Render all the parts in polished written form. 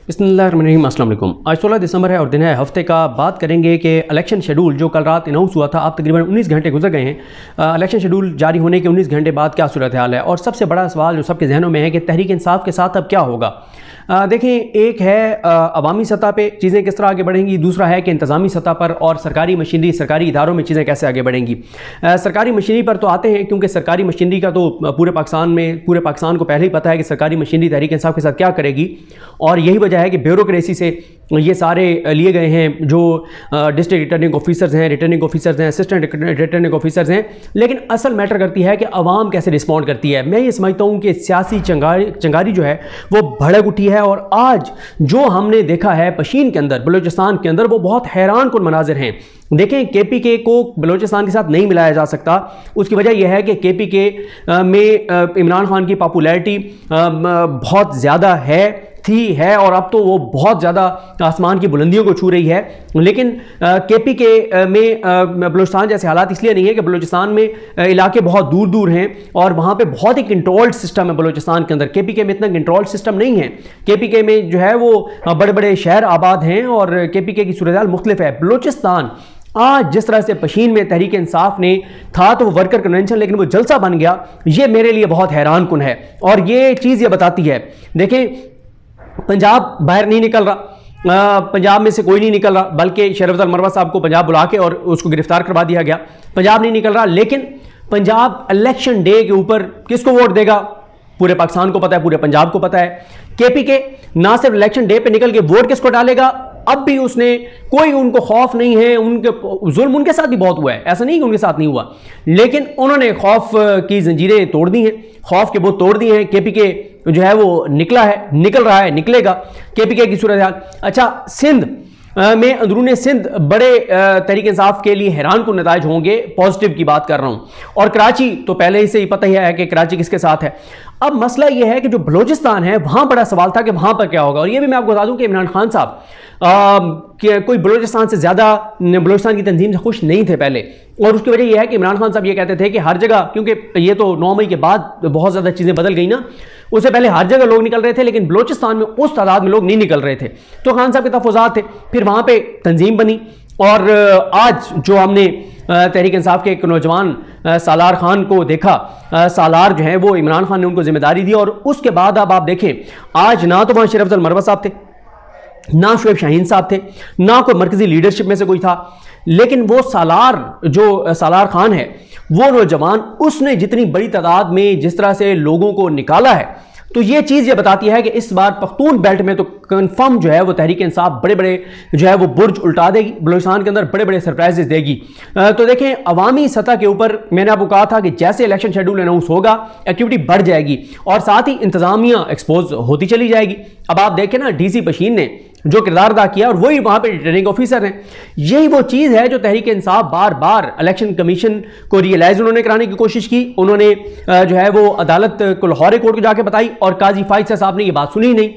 बिस्मिल्लाहिर्रहमानिर्रहीम। अस्सलाम वालेकुम। आज 16 दिसंबर है और दिन है हफ्ते का। बात करेंगे कि इलेक्शन शेड्यूल जो कल रात अनाउंस हुआ था, अब तकरीबन 19 घंटे गुजर गए हैं। इलेक्शन शेड्यूल जारी होने के 19 घंटे बाद क्या सूरत हाल है, और सबसे बड़ा सवाल जो सबके जहनों में है कि तहरीक इंसाफ के साथ अब क्या होगा। देखें, एक है अवामी सतह पे चीज़ें किस तरह आगे बढ़ेंगी, दूसरा है कि इंतज़ामी सतह पर और सरकारी मशीनरी, सरकारी इदारों में चीज़ें कैसे आगे बढ़ेंगी। सरकारी मशीनरी पर तो आते हैं, क्योंकि सरकारी मशीनरी का तो पूरे पाकिस्तान को पहले ही पता है कि सरकारी मशीनरी तहरीक इंसाफ के साथ क्या करेगी, और यही वजह है कि ब्यूरोक्रेसी से ये सारे लिए गए हैं जो डिस्ट्रिक्ट रिटर्निंग ऑफिसर्स हैं, रिटर्निंग ऑफिसर्स हैं, असिस्टेंट रिटर्निंग ऑफिसर्स हैं। लेकिन असल मैटर करती है कि अवाम कैसे रिस्पॉन्ड करती है। मैं ये समझता हूँ कि सियासी चंगारी जो है वो भड़क उठी है, और आज जो हमने देखा है पशीन के अंदर, बलूचिस्तान के अंदर, वो बहुत हैरान कुन मनाजिर हैं। देखें, केपीके को बलूचिस्तान के साथ नहीं मिलाया जा सकता। उसकी वजह यह है कि केपीके में इमरान खान की पॉपुलैरिटी बहुत ज़्यादा है और अब तो वो बहुत ज़्यादा आसमान की बुलंदियों को छू रही है। लेकिन केपीके में बलूचिस्तान जैसे हालात इसलिए नहीं है कि बलूचिस्तान में इलाके बहुत दूर दूर हैं और वहाँ पे बहुत ही कंट्रोल्ड सिस्टम है बलूचिस्तान के अंदर। केपीके में इतना कंट्रोल्ड सिस्टम नहीं है। केपीके में जो है वो बड़े बड़े शहर आबाद हैं और केपीके की सूरत हाल मुख्तलिफ है। बलूचिस्तान आज जिस तरह से पशीन में तहरीक इंसाफ ने था तो वो वर्कर कन्वेंशन, लेकिन वो जलसा बन गया, ये मेरे लिए बहुत हैरान कुन है। और ये चीज़ ये बताती है, देखें, पंजाब बाहर नहीं निकल रहा, पंजाब में से कोई नहीं निकल रहा, बल्कि शरफ अफजल मरवा साहब को पंजाब बुला के और उसको गिरफ्तार करवा दिया गया। पंजाब नहीं निकल रहा, लेकिन पंजाब इलेक्शन डे के ऊपर किसको वोट देगा पूरे पाकिस्तान को पता है, पूरे पंजाब को पता है। केपीके ना सिर्फ इलेक्शन डे पे निकल के वोट किसको डालेगा, अब भी उसने कोई उनको खौफ नहीं है। उनके जुल्म उनके साथ भी बहुत हुआ है, ऐसा नहीं कि उनके साथ नहीं हुआ, लेकिन उन्होंने खौफ की जंजीरें तोड़ दी हैं, खौफ के बहुत तोड़ दिए हैं। केपीके जो है वो निकल रहा है, निकलेगा केपीके की सूरत हाल। अच्छा, सिंध में अंदरूनी सिंध बड़े तहरीक इंसाफ के लिए हैरान कुन नताइज होंगे, पॉजिटिव की बात कर रहा हूं। और कराची तो पहले से ही पता ही है कि कराची किसके साथ है। अब मसला यह है कि जो बलूचिस्तान है वहां बड़ा सवाल था कि वहां पर क्या होगा। और यह भी मैं आपको बता दूं कि इमरान खान साहब कोई बलूचिस्तान से ज़्यादा बलूचिस्तान की तंजीम से खुश नहीं थे पहले, और उसकी वजह यह है कि इमरान खान साहब ये कहते थे कि हर जगह, क्योंकि ये तो 9 मई के बाद बहुत ज़्यादा चीज़ें बदल गई ना, उससे पहले हर जगह लोग निकल रहे थे, लेकिन बलूचिस्तान में उस तादाद में लोग नहीं निकल रहे थे। तो खान साहब के तहफ़्फ़ुज़ात थे, फिर वहाँ पर तंजीम बनी, और आज जो हमने तहरीक इंसाफ के एक नौजवान सालार खान को देखा, सालार जो है वो इमरान खान ने उनको जिम्मेदारी दी, और उसके बाद अब आप देखें आज ना तो वहाँ शरफ अफजल मरवा साहब थे, ना शुएब शाहीन साहब थे, ना कोई मरकजी लीडरशिप में से कोई था, लेकिन वो सालार खान है, वो नौजवान, उसने जितनी बड़ी तादाद में जिस तरह से लोगों को निकाला है, तो ये चीज़ ये बताती है कि इस बार पख्तून बेल्ट में तो कंफर्म जो है वो तहरीक इंसाफ बड़े बड़े जो है वो बुर्ज उल्टा देगी, बलूचिस्तान के अंदर बड़े बड़े सरप्राइजेस देगी। तो देखें, अवामी सतह के ऊपर मैंने आपको कहा था कि जैसे इलेक्शन शेड्यूल अनाउंस होगा एक्टिविटी बढ़ जाएगी और साथ ही इंतजामिया एक्सपोज होती चली जाएगी। अब आप देखें ना, डीसी पशीन ने जो किरदार अदा किया, और वही वहां पे रिटर्निंग ऑफिसर हैं। यही वो चीज़ है जो तहरीक इंसाफ बार बार इलेक्शन कमीशन को रियलाइज उन्होंने कराने की कोशिश की। उन्होंने जो है वो अदालत को, लाहौर कोर्ट को जाके बताई, और काजी फाइज साहब ने ये बात सुनी नहीं।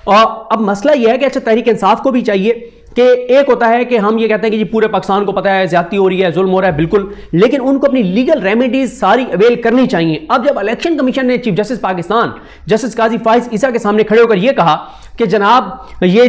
और अब मसला यह है कि अच्छा, तहरीक इंसाफ को भी चाहिए कि एक होता है कि हम ये कहते हैं कि जी पूरे पाकिस्तान को पता है ज्यादती हो रही है, जुल्म हो रहा है, बिल्कुल, लेकिन उनको अपनी लीगल रेमेडीज सारी अवेल करनी चाहिए। अब जब इलेक्शन कमीशन ने चीफ जस्टिस पाकिस्तान जस्टिस काजी फाइज ईसा के सामने खड़े होकर यह कहा कि जनाब ये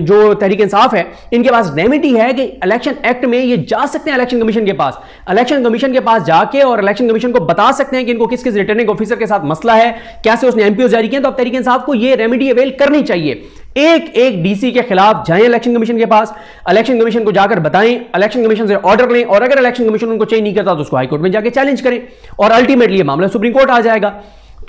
जो तहरीक इंसाफ है, इनके पास रेमेडी है कि इलेक्शन एक्ट में ये जा सकते हैं इलेक्शन कमीशन के पास, जाके और इलेक्शन कमीशन को बता सकते हैं कि इनको किस किस रिटर्निंग ऑफिसर के साथ मसला है, कैसे उसने एमपीओ जारी किया। तो अब तहरीक इंसाफ को ये रेमेडी अवेल करनी चाहिए। एक डीसी के खिलाफ जाएं इलेक्शन कमीशन के पास, इलेक्शन कमीशन को जाकर बताएं, इलेक्शन कमीशन से ऑर्डर लें, और अगर इलेक्शन कमीशन उनको चेंज नहीं करता तो उसको हाईकोर्ट में जाके चैलेंज करें, और अल्टीमेटली ये मामला सुप्रीम कोर्ट आ जाएगा।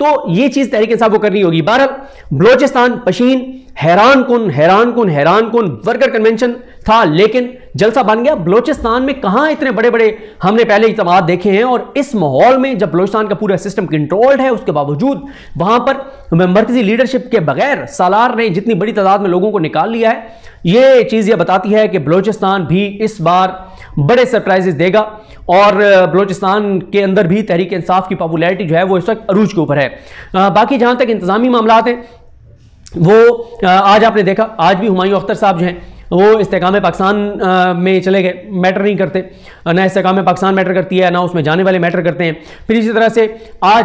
तो ये चीज तहरीक इंसाफ को करनी होगी। बहरहाल बलूचिस्तान पशीन हैरान कुन वर्कर कन्वेंशन था, लेकिन जलसा बन गया। बलूचिस्तान में कहां इतने बड़े बड़े हमने पहले इज्तिमात देखे हैं, और इस माहौल में जब बलूचिस्तान का पूरा सिस्टम कंट्रोल्ड है, उसके बावजूद वहां पर मरकजी लीडरशिप के बगैर सालार ने जितनी बड़ी तादाद में लोगों को निकाल लिया है, ये चीज ये बताती है कि बलूचिस्तान भी इस बार बड़े सरप्राइजेस देगा, और बलूचिस्तान के अंदर भी तहरीक इंसाफ की पॉपुलैरिटी जो है वो इस वक्त अरूज के ऊपर है। बाकी जहां तक इंतजामी मामलात हैं, वो आज आपने देखा, आज भी हुमायूं अख्तर साहब जो हैं वो इस्तेकाम पाकिस्तान में चले गए, मैटर नहीं करते, ना इस्तेकाम पाकिस्तान मैटर करती है, ना उसमें जाने वाले मैटर करते हैं। फिर इसी तरह से आज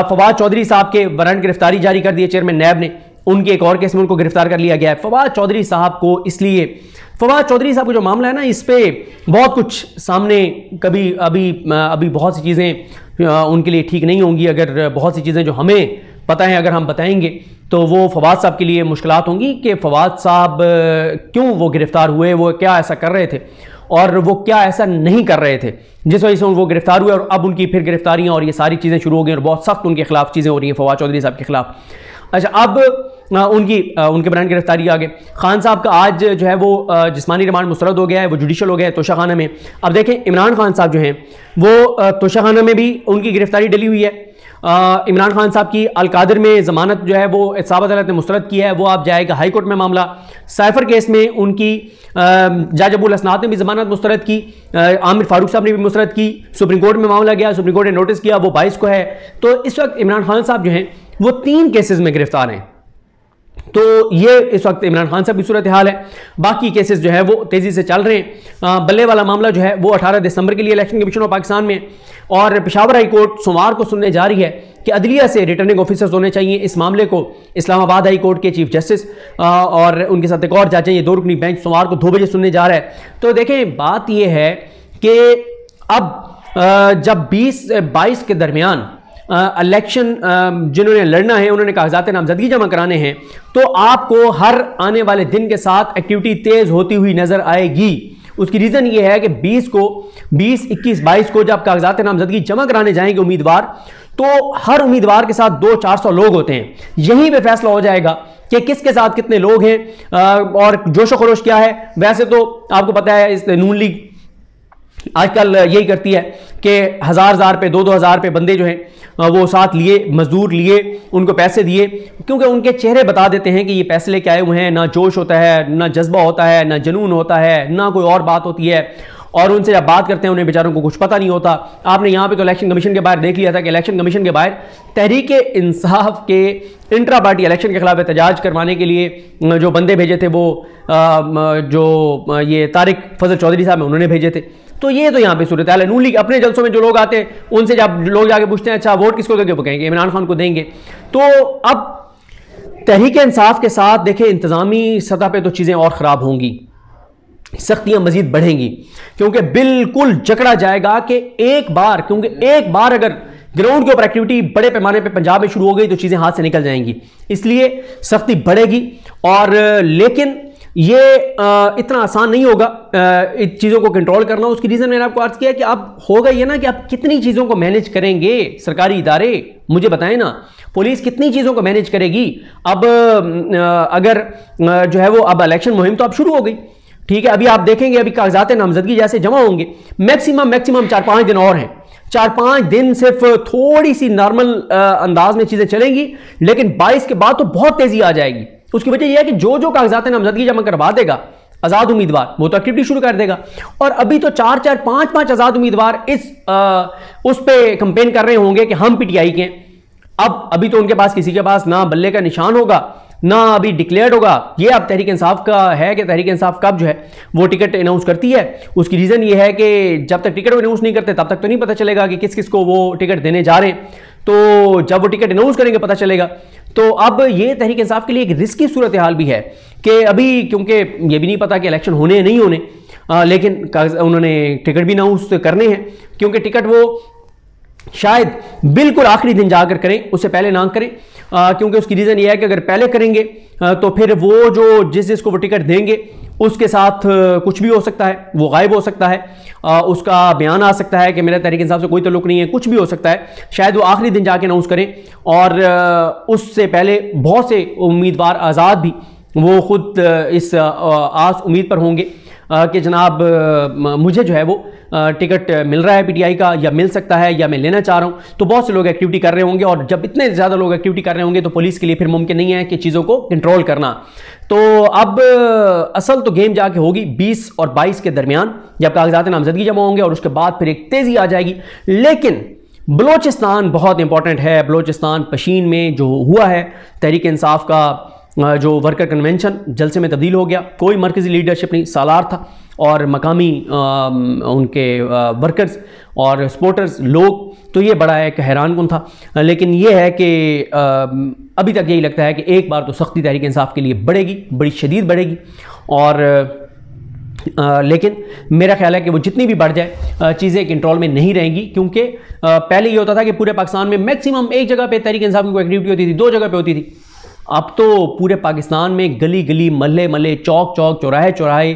फवाद चौधरी साहब के वारंट गिरफ्तारी जारी कर दिए चेयरमैन नैब ने, उनके एक और केस में उनको गिरफ्तार कर लिया गया है। फवाद चौधरी साहब को इसलिए, फवाद चौधरी साहब को जो मामला है ना, इस पे बहुत कुछ सामने, कभी अभी बहुत सी चीज़ें उनके लिए ठीक नहीं होंगी। अगर बहुत सी चीज़ें जो हमें पता है अगर हम बताएंगे तो वो फवाद साहब के लिए मुश्किलात होंगी कि फवाद साहब क्यों वो गिरफ्तार हुए, वो क्या ऐसा कर रहे थे और वो क्या ऐसा नहीं कर रहे थे जिस वजह से वो गिरफ्तार हुए, और अब उनकी फिर गिरफ्तारियां और ये सारी चीज़ें शुरू हो गई और बहुत सख्त उनके खिलाफ चीज़ें हो रही हैं फवाद चौधरी साहब के खिलाफ। अच्छा, अब उनके बयान गिरफ्तारी आ गए। खान साहब का आज जो है वो जिस्मानी रिमांड मुस्तरद हो गया है, वो जुडिशल हो गया है तोशाखाना में। अब देखें, इमरान खान साहब जो हैं वो तोशाखाना में भी उनकी गिरफ्तारी डली हुई है। इमरान खान साहब की अलकादिर में ज़मानत जो है वो इसाबत अदालत ने मुस्तरद किया है, वो आप जाएगा हाई कोर्ट में मामला। साइफर केस में उनकी जज अबुल असनाद ने भी ज़मानत मुस्तरद की, आमिर फारूक साहब ने भी मुस्तरद की, सुप्रीम कोर्ट में मामला गया, सुप्रीम कोर्ट ने नोटिस किया, वो 22 को है। तो इस वक्त इमरान खान साहब जो हैं वो 3 केसेस में गिरफ्तार हैं। तो ये इस वक्त इमरान खान साहब की सूरत हाल है। बाकी केसेस जो है वो तेजी से चल रहे हैं। बल्ले वाला मामला जो है वो 18 दिसंबर के लिए इलेक्शन कमीशन ऑफ पाकिस्तान में, और पेशावर हाई कोर्ट सोमवार को सुनने जा रही है कि अदलिया से रिटर्निंग ऑफिसर्स होने चाहिए। इस मामले को इस्लामाबाद हाई कोर्ट के चीफ जस्टिस और उनके साथ एक और जज हैं, ये 2 रुकनी बेंच सोमवार को 2 बजे सुनने जा रहा है। तो देखें, बात ये है कि अब जब 20-22 के दरमियान इलेक्शन जिन्होंने लड़ना है, उन्होंने कागजात नामजदगी जमा कराने हैं, तो आपको हर आने वाले दिन के साथ एक्टिविटी तेज होती हुई नजर आएगी। उसकी रीजन ये है कि 20 को 20, 21, 22 को जब कागजात नामजदगी जमा कराने जाएंगे उम्मीदवार, तो हर उम्मीदवार के साथ 200-400 लोग होते हैं। यहीं पे फैसला हो जाएगा कि किसके साथ कितने लोग हैं और जोशो खरोश क्या है। वैसे तो आपको पता है इस नून लीग आजकल यही करती है कि 1000 पे 2-2 पे बंदे जो हैं वो साथ लिए, मजदूर लिए, उनको पैसे दिए, क्योंकि उनके चेहरे बता देते हैं कि ये पैसे लेके आए हुए हैं। ना जोश होता है, ना जज्बा होता है, ना जुनून होता है, ना कोई और बात होती है। और उनसे जब बात करते हैं उन्हें बेचारों को कुछ पता नहीं होता। आपने यहाँ पे तो इलेक्शन कमीशन के बाहर देख लिया था कि इलेक्शन कमीशन के बाहर तहरीक इंसाफ के इंट्रा पार्टी इलेक्शन के खिलाफ एहतजाज करवाने के लिए जो बंदे भेजे थे वो जो ये तारिक फजल चौधरी साहब हैं उन्होंने भेजे थे। तो ये तो यहाँ पे सूरत हाल है। नून लीग अपने जलसों में जो लोग आते हैं उनसे जब लोग जाके पूछते हैं अच्छा वोट किसको देंगे, वो कहेंगे इमरान खान को देंगे। तो अब तहरीक इंसाफ के साथ देखें इंतजामी सतह पे तो चीज़ें और ख़राब होंगी, सख्तियां मजीद बढ़ेंगी, क्योंकि बिल्कुल जकड़ा जाएगा कि एक बार अगर ग्राउंड के ऊपर एक्टिविटी बड़े पैमाने पे पंजाब में शुरू हो गई तो चीजें हाथ से निकल जाएंगी। इसलिए सख्ती बढ़ेगी। और लेकिन ये इतना आसान नहीं होगा इन चीज़ों को कंट्रोल करना। उसकी रीज़न मैंने आपको अर्ज किया कि अब होगा ये ना कि आप कितनी चीज़ों को मैनेज करेंगे। सरकारी इदारे मुझे बताएं ना, पुलिस कितनी चीज़ों को मैनेज करेगी। अब अगर जो है वो अब इलेक्शन मुहिम तो अब शुरू हो गई, ठीक है। अभी आप देखेंगे अभी कागजात नामजदगी जैसे जमा होंगे, मैक्सिमम 4-5 दिन और हैं। 4-5 दिन सिर्फ थोड़ी सी नॉर्मल अंदाज में चीज़ें चलेंगी, लेकिन 22 के बाद तो बहुत तेज़ी आ जाएगी। उसकी वजह यह है कि जो कागजात नामजदगी जमा करवा देगा आज़ाद उम्मीदवार वो तो एक्टिविटी शुरू कर देगा। और अभी तो 4-4, 5-5 आज़ाद उम्मीदवार उस पर कंपेन कर रहे होंगे कि हम पीटीआई के। अब अभी तो उनके पास किसी के पास ना बल्ले का निशान होगा ना अभी डिक्लेयर्ड होगा। ये अब तहरीक इंसाफ का है कि तहरीक इंसाफ कब जो है वो टिकट अनाउंस करती है। उसकी रीज़न ये है कि जब तक टिकट अनाउंस नहीं करते तब तक तो नहीं पता चलेगा कि किस किस को वो टिकट देने जा रहे हैं। तो जब वो टिकट अनाउंस करेंगे पता चलेगा। तो अब ये तहरीक इंसाफ के लिए एक रिस्की सूरत हाल भी है कि अभी क्योंकि ये भी नहीं पता कि इलेक्शन होने या नहीं होने, लेकिन उन्होंने टिकट भी अनाउंस करने हैं, क्योंकि टिकट वो शायद बिल्कुल आखिरी दिन जाकर करें, उससे पहले ना करें। क्योंकि उसकी रीज़न ये है कि अगर पहले करेंगे तो फिर वो जो जिसको वो टिकट देंगे उसके साथ कुछ भी हो सकता है, वो गायब हो सकता है, उसका बयान आ सकता है कि मेरा तहरीक इंसाफ से कोई ताल्लुक नहीं है, कुछ भी हो सकता है। शायद वो आखिरी दिन जाके अनाउंस करें और उससे पहले बहुत से उम्मीदवार आज़ाद भी वो खुद इस आस उम्मीद पर होंगे कि जनाब मुझे जो है वो टिकट मिल रहा है पीटीआई का, या मिल सकता है, या मैं लेना चाह रहा हूं। तो बहुत से लोग एक्टिविटी कर रहे होंगे, और जब इतने ज़्यादा लोग एक्टिविटी कर रहे होंगे तो पुलिस के लिए फिर मुमकिन नहीं है कि चीज़ों को कंट्रोल करना। तो अब असल तो गेम जाके होगी 20 और 22 के दरमियान, जब कागजात नामजदगी जमा होंगे, और उसके बाद फिर एक तेज़ी आ जाएगी। लेकिन बलोचिस्तान बहुत इंपॉर्टेंट है। बलोचिस्तान पशीन में जो हुआ है तहरीक इंसाफ का जो वर्कर कन्वेंशन जलसे में तब्दील हो गया, कोई मरकजी लीडरशिप नहीं, सालार था और मकामी उनके वर्कर्स और सपोर्टर्स लोग, तो ये बड़ा एक हैरान कुन था। लेकिन ये है कि अभी तक यही लगता है कि एक बार तो सख्ती तहरीक इंसाफ के लिए बढ़ेगी, बड़ी शदीद बढ़ेगी। और लेकिन मेरा ख्याल है कि वो जितनी भी बढ़ जाए चीज़ें कंट्रोल में नहीं रहेंगी, क्योंकि पहले ये होता था कि पूरे पाकिस्तान में मैक्सिमम एक जगह पे तहरीक इंसाफ की कोई एक्टिविटी होती थी, 2 जगह पे होती थी। अब तो पूरे पाकिस्तान में गली गली, महल्ले महल्ले, चौक चौक, चौराहे चौराहे,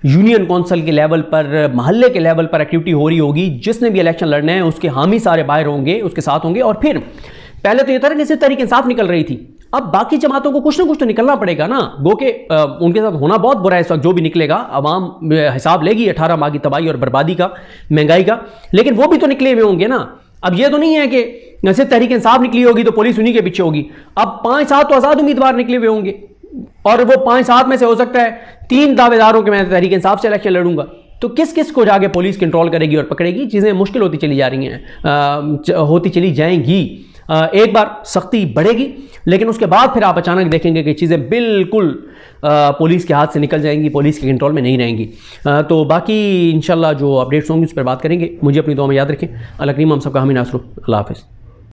यूनियन कौंसिल के लेवल पर, महल्ले के लेवल पर एक्टिविटी हो रही होगी। जिसने भी इलेक्शन लड़ना है उसके हामी सारे बाहर होंगे, उसके साथ होंगे। और फिर पहले तो ये था कि सिर्फ तहरीक इंसाफ निकल रही थी, अब बाकी जमातों को कुछ ना कुछ तो निकलना पड़ेगा ना। गो के उनके साथ होना बहुत बुरा है इस वक्त, जो भी निकलेगा अवाम हिसाब लेगी 18 माह की तबाही और बर्बादी का, महंगाई का, लेकिन वो भी तो निकले हुए होंगे ना। अब ये तो नहीं है कि सिर्फ तहरीक इंसाफ निकली होगी तो पुलिस उन्हीं के पीछे होगी। अब 5-7 तो आज़ाद उम्मीदवार निकले हुए होंगे, और वो 5-7 में से हो सकता है 3 दावेदारों के मैं तहरीक इंसाफ से इलेक्शन लड़ूंगा। तो किस किस को जाके पुलिस कंट्रोल करेगी और पकड़ेगी? चीज़ें मुश्किल होती चली जा रही हैं, होती चली जाएंगी। एक बार सख्ती बढ़ेगी, लेकिन उसके बाद फिर आप अचानक देखेंगे कि चीज़ें बिल्कुल पुलिस के हाथ से निकल जाएंगी, पुलिस के कंट्रोल में नहीं रहेंगी। तो बाकी इंशाल्लाह जो अपडेट्स होंगी उस पर बात करेंगे। मुझे अपनी दुआ में याद रखें। अल्लाह करीम हम सबका हामी नासरू। अल्लाह हाफ़िज़।